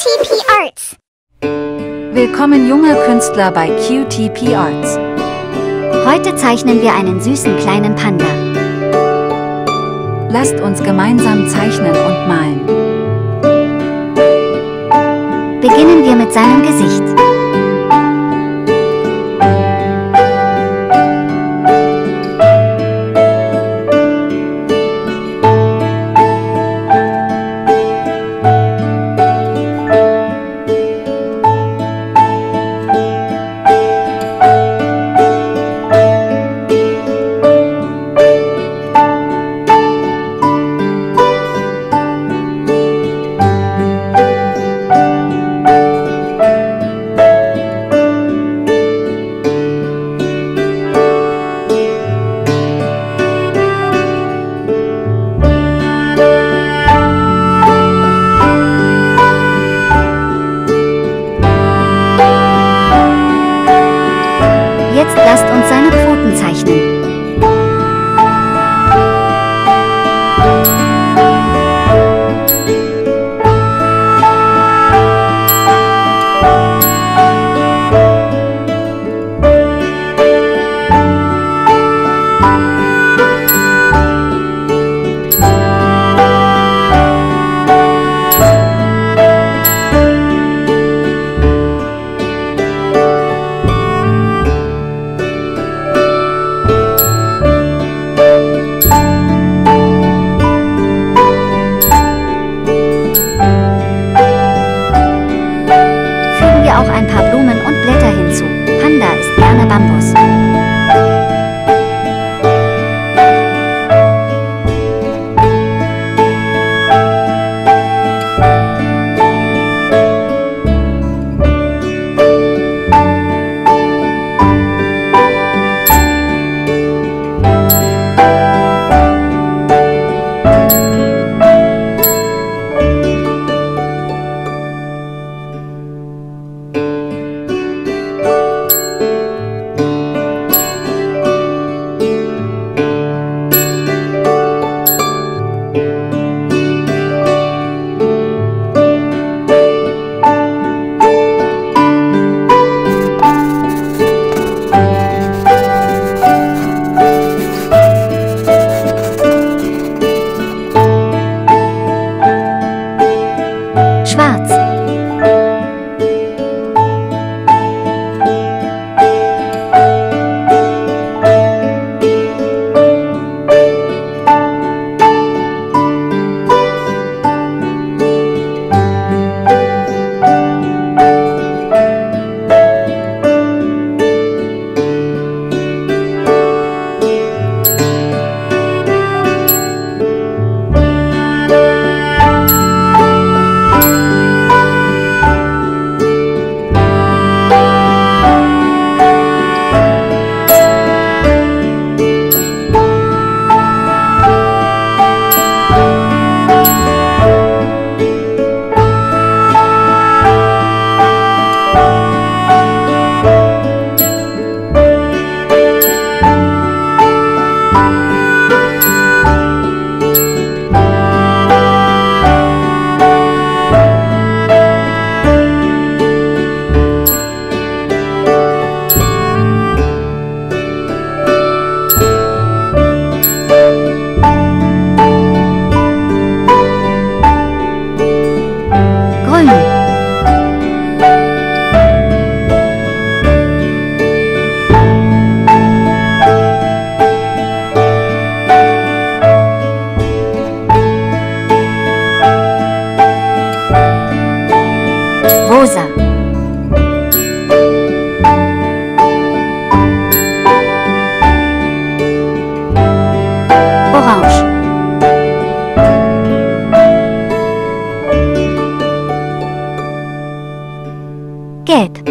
QTP Arts. Willkommen junge Künstler bei QTP Arts. Heute zeichnen wir einen süßen kleinen Panda. Lasst uns gemeinsam zeichnen und malen. Beginnen wir mit seinem Gesicht. Jetzt lasst uns seine Pfoten zeichnen. Auch ein paar Blumen und Blätter hinzu. Panda isst gerne Bambus. Schwarz. Grün. Rosa. Orange. Gelb.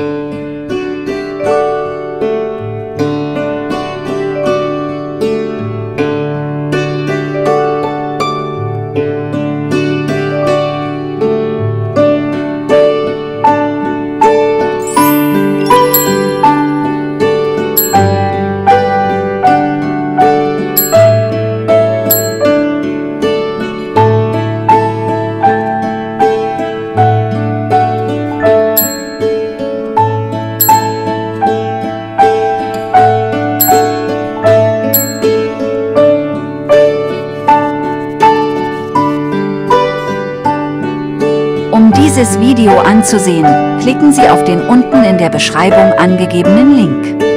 dieses Video anzusehen, klicken Sie auf den unten in der Beschreibung angegebenen Link.